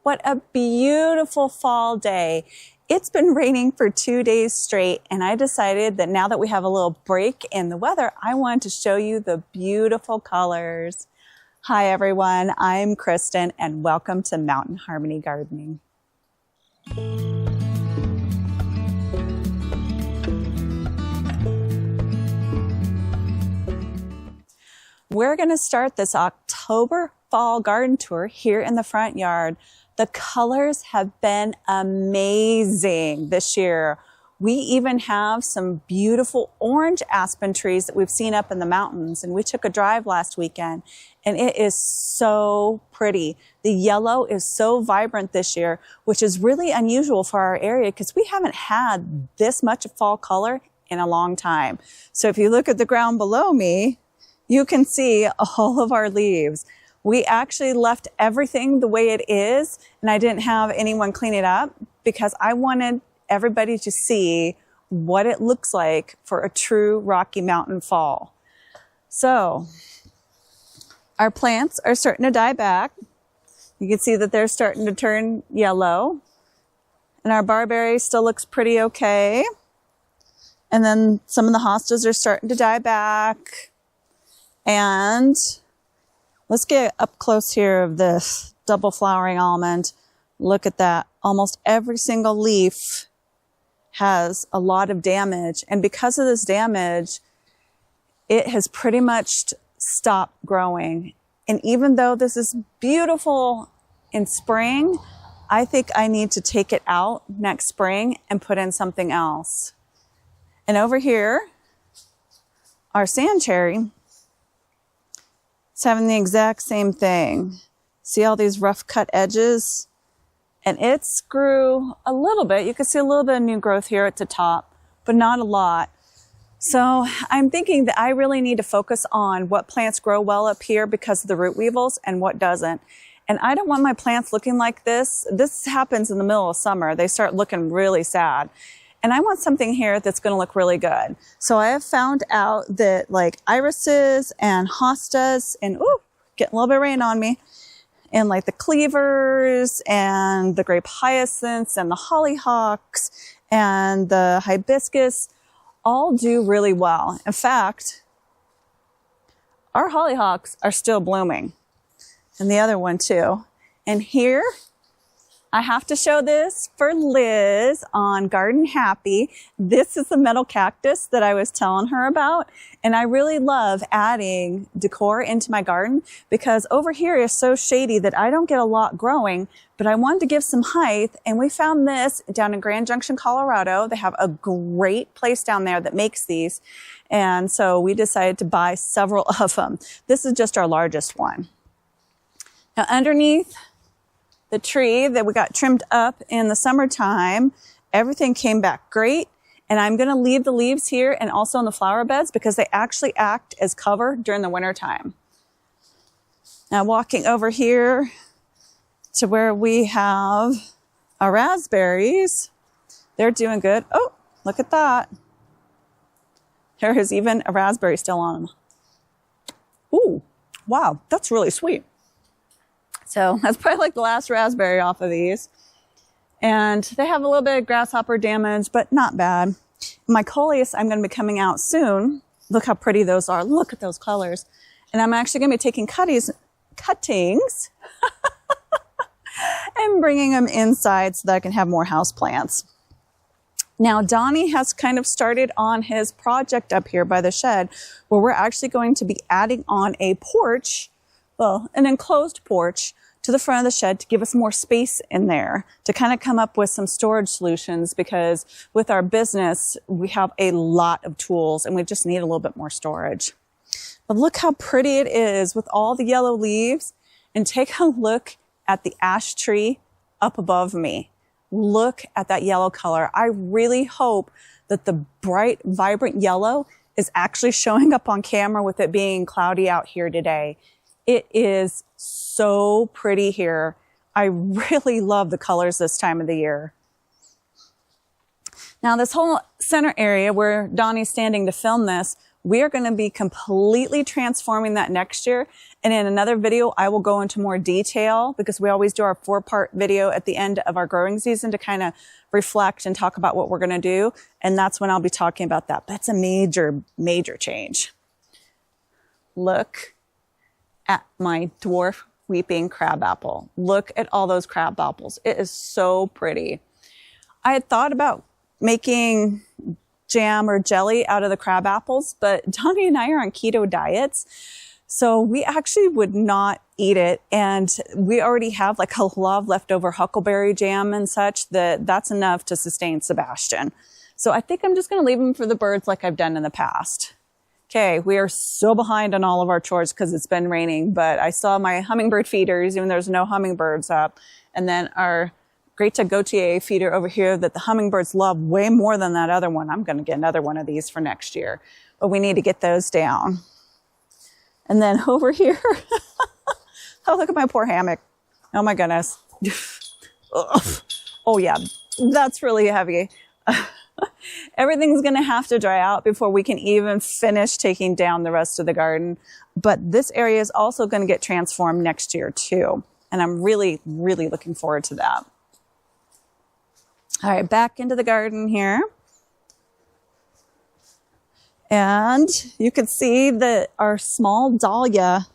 What a beautiful fall day. It's been raining for 2 days straight, and I decided that now that we have a little break in the weather, I wanted to show you the beautiful colors. Hi everyone, I'm Kristen, and welcome to Mountain Harmony Gardening. We're going to start this October fall garden tour here in the front yard. The colors have been amazing this year. We even have some beautiful orange aspen trees that we've seen up in the mountains, and we took a drive last weekend and it is so pretty. The yellow is so vibrant this year, which is really unusual for our area because we haven't had this much fall color in a long time. So if you look at the ground below me, you can see all of our leaves. We actually left everything the way it is, and I didn't have anyone clean it up because I wanted everybody to see what it looks like for a true Rocky Mountain fall. So our plants are starting to die back. You can see that they're starting to turn yellow, and our barberry still looks pretty okay. And then some of the hostas are starting to die back. And let's get up close here of this double flowering almond. Look at that. Almost every single leaf has a lot of damage. And because of this damage, it has pretty much stopped growing. And even though this is beautiful in spring, I think I need to take it out next spring and put in something else. And over here, our sand cherry, it's having the exact same thing. See all these rough cut edges? And it's grew a little bit. You can see a little bit of new growth here at the top, but not a lot. So I'm thinking that I really need to focus on what plants grow well up here because of the root weevils and what doesn't. And I don't want my plants looking like this. This happens in the middle of summer. They start looking really sad. And I want something here that's going to look really good. So I have found out that like irises and hostas and, ooh, getting a little bit of rain on me, and like the cleavers and the grape hyacinths and the hollyhocks and the hibiscus all do really well. In fact, our hollyhocks are still blooming, and the other one too. And here, I have to show this for Liz on Garden Happy. This is the metal cactus that I was telling her about. And I really love adding decor into my garden because over here is so shady that I don't get a lot growing, but I wanted to give some height. And we found this down in Grand Junction, Colorado. They have a great place down there that makes these. And so we decided to buy several of them. This is just our largest one. Now underneath the tree that we got trimmed up in the summertime, everything came back great. And I'm going to leave the leaves here and also in the flower beds because they actually act as cover during the winter time. Now walking over here to where we have our raspberries, they're doing good. Oh, look at that. There is even a raspberry still on them. Ooh, wow, that's really sweet. So that's probably like the last raspberry off of these. And they have a little bit of grasshopper damage, but not bad. My coleus, I'm going to be coming out soon. Look how pretty those are. Look at those colors. And I'm actually going to be taking cuttings and bringing them inside so that I can have more house plants. Now, Donnie has kind of started on his project up here by the shed where we're actually going to be adding on a porch, well, an enclosed porch to the front of the shed to give us more space in there to kind of come up with some storage solutions because with our business, we have a lot of tools and we just need a little bit more storage. But look how pretty it is with all the yellow leaves, and take a look at the ash tree up above me. Look at that yellow color. I really hope that the bright, vibrant yellow is actually showing up on camera with it being cloudy out here today. It is so pretty here. I really love the colors this time of the year. Now this whole center area where Donnie's standing to film this We are going to be completely transforming that next year. And in another video, I will go into more detail because we always do our 4-part video at the end of our growing season to kind of reflect and talk about what we're going to do. And that's when I'll be talking about that. That's a major, major change. Look at my dwarf weeping crabapple. Look at all those crab apples. It is so pretty. I had thought about making jam or jelly out of the crab apples, but Donnie and I are on keto diets, so we actually would not eat it. And we already have like a lot of leftover huckleberry jam and such that's enough to sustain Sebastian. So I think I'm just going to leave him for the birds like I've done in the past. Okay, we are so behind on all of our chores because it's been raining, but I saw my hummingbird feeders, even though there's no hummingbirds up, and then our Greta Gautier feeder over here that the hummingbirds love way more than that other one. I'm going to get another one of these for next year, but we need to get those down. And then over here, oh, look at my poor hammock. Oh my goodness. Oh yeah, that's really heavy. Everything's going to have to dry out before we can even finish taking down the rest of the garden. But this area is also going to get transformed next year too. And I'm really, really looking forward to that. All right, back into the garden here. And you can see that our small dahlia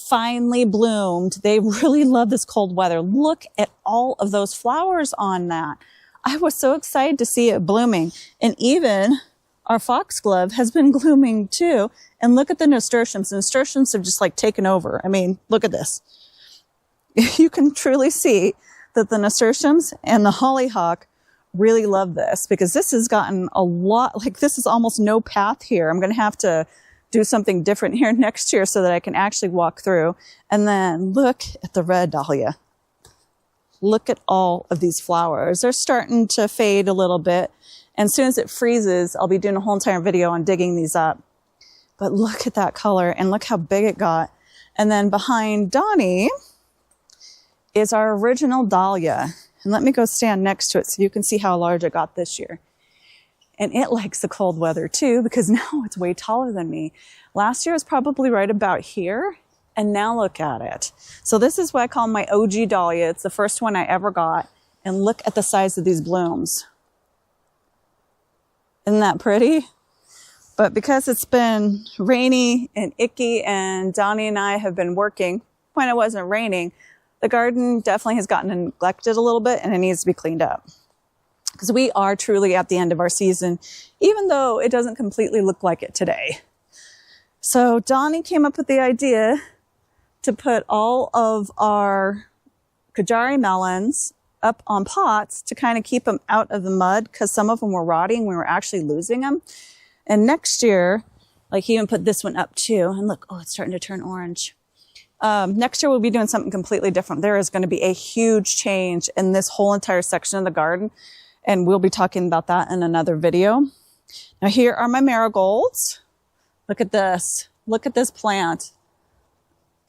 finally bloomed. They really love this cold weather. Look at all of those flowers on that. I was so excited to see it blooming. And even our foxglove has been blooming too. And look at the nasturtiums. The nasturtiums have just like taken over. I mean, look at this. You can truly see that the nasturtiums and the hollyhock really love this because this has gotten a lot, like this is almost no path here. I'm going to have to do something different here next year so that I can actually walk through. And then look at the red dahlia. Look at all of these flowers. They're starting to fade a little bit. And as soon as it freezes, I'll be doing a whole entire video on digging these up. But look at that color and look how big it got. And then behind Donnie is our original dahlia. And let me go stand next to it so you can see how large it got this year. And it likes the cold weather too because now it's way taller than me. Last year it was probably right about here. And now look at it. So this is what I call my OG dahlia. It's the first one I ever got. And look at the size of these blooms. Isn't that pretty? But because it's been rainy and icky and Donnie and I have been working when it wasn't raining, the garden definitely has gotten neglected a little bit and it needs to be cleaned up. Because we are truly at the end of our season, even though it doesn't completely look like it today. So Donnie came up with the idea to put all of our Kajari melons up on pots to kind of keep them out of the mud because some of them were rotting. We were actually losing them. And next year, like he even put this one up too. And look, oh, it's starting to turn orange. Next year, we'll be doing something completely different. There is going to be a huge change in this whole entire section of the garden. And we'll be talking about that in another video. Now here are my marigolds. Look at this. Look at this plant.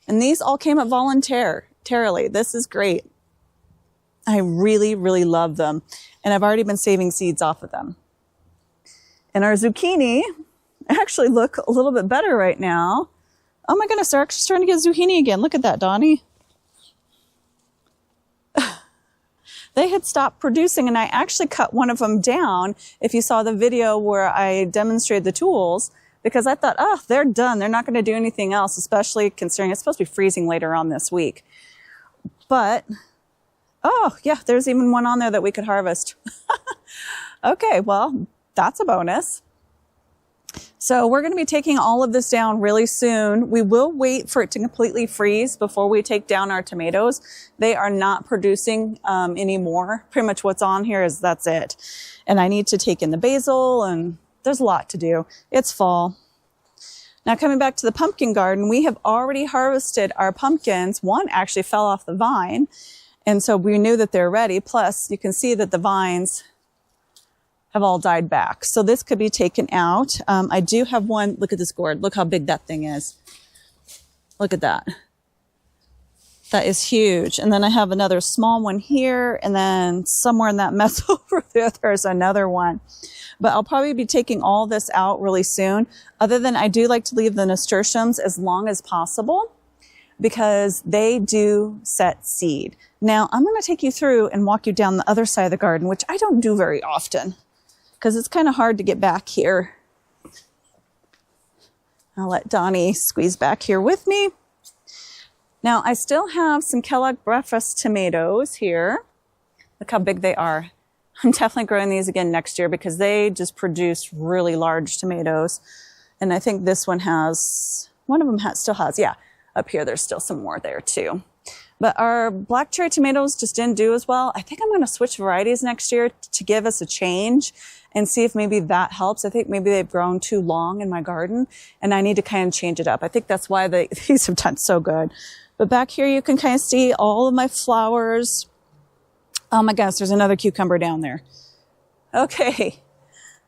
And these all came up voluntarily. This is great. I really, really love them. And I've already been saving seeds off of them. And our zucchini actually look a little bit better right now. Oh my goodness, they're actually starting to get zucchini again. Look at that, Donnie. They had stopped producing and I actually cut one of them down. If you saw the video where I demonstrated the tools, because I thought, oh, they're done. They're not going to do anything else, especially considering it's supposed to be freezing later on this week. But, oh, yeah, there's even one on there that we could harvest. Okay, well, that's a bonus. So we're going to be taking all of this down really soon. We will wait for it to completely freeze before we take down our tomatoes. They are not producing anymore. Pretty much what's on here is that's it. And I need to take in the basil and there's a lot to do. It's fall. Now coming back to the pumpkin garden, we have already harvested our pumpkins. One actually fell off the vine. And so we knew that they're ready. Plus you can see that the vines have all died back. So this could be taken out. I do have one. Look at this gourd. Look how big that thing is. Look at that. That is huge. And then I have another small one here, and then somewhere in that mess over there, there's another one. But I'll probably be taking all this out really soon. Other than I do like to leave the nasturtiums as long as possible because they do set seed. Now I'm going to take you through and walk you down the other side of the garden, which I don't do very often because it's kind of hard to get back here. I'll let Donnie squeeze back here with me. Now, I still have some Kellogg breakfast tomatoes here. Look how big they are. I'm definitely growing these again next year because they just produce really large tomatoes. And I think this one has, one of them still has, yeah, up here there's still some more there too. But our black cherry tomatoes just didn't do as well. I think I'm going to switch varieties next year to give us a change and see if maybe that helps. I think maybe they've grown too long in my garden and I need to kind of change it up. I think that's why these have done so good. But back here, you can kind of see all of my flowers. Oh my gosh, there's another cucumber down there. Okay,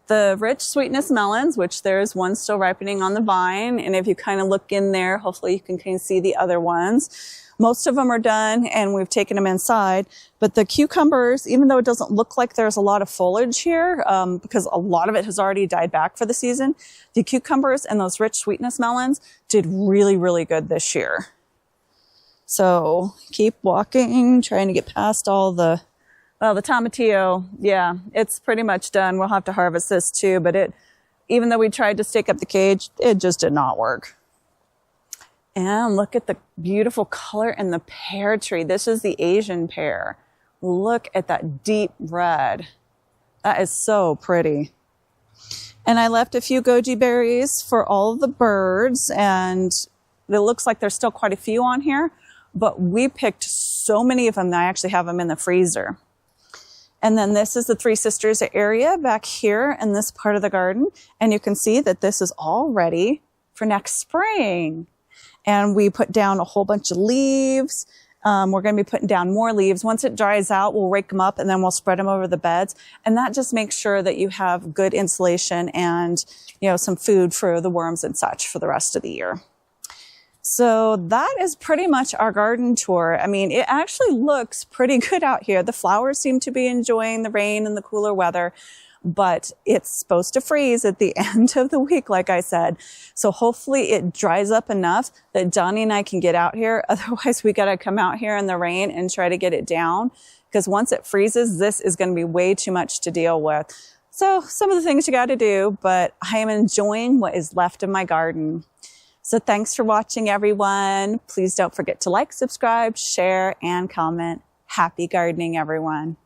the rich sweetness melons, which there's one still ripening on the vine. And if you kind of look in there, hopefully you can kind of see the other ones. Most of them are done and we've taken them inside. But the cucumbers, even though it doesn't look like there's a lot of foliage here, because a lot of it has already died back for the season, the cucumbers and those rich sweetness melons did really, really good this year. So keep walking, trying to get past all the, well, the tomatillo, yeah, it's pretty much done. We'll have to harvest this too, but even though we tried to stake up the cage, it just did not work. And look at the beautiful color in the pear tree. This is the Asian pear. Look at that deep red. That is so pretty. And I left a few goji berries for all of the birds, and it looks like there's still quite a few on here. But we picked so many of them that I actually have them in the freezer. And then this is the Three Sisters area back here in this part of the garden. And you can see that this is all ready for next spring. And we put down a whole bunch of leaves. We're going to be putting down more leaves. Once it dries out, we'll rake them up and then we'll spread them over the beds. And that just makes sure that you have good insulation and, you know, some food for the worms and such for the rest of the year. So that is pretty much our garden tour. I mean, it actually looks pretty good out here. The flowers seem to be enjoying the rain and the cooler weather, but it's supposed to freeze at the end of the week, like I said. So hopefully it dries up enough that Johnny and I can get out here. Otherwise, we got to come out here in the rain and try to get it down because once it freezes, this is going to be way too much to deal with. So some of the things you got to do, but I am enjoying what is left of my garden. So thanks for watching, everyone. Please don't forget to like, subscribe, share, and comment. Happy gardening, everyone.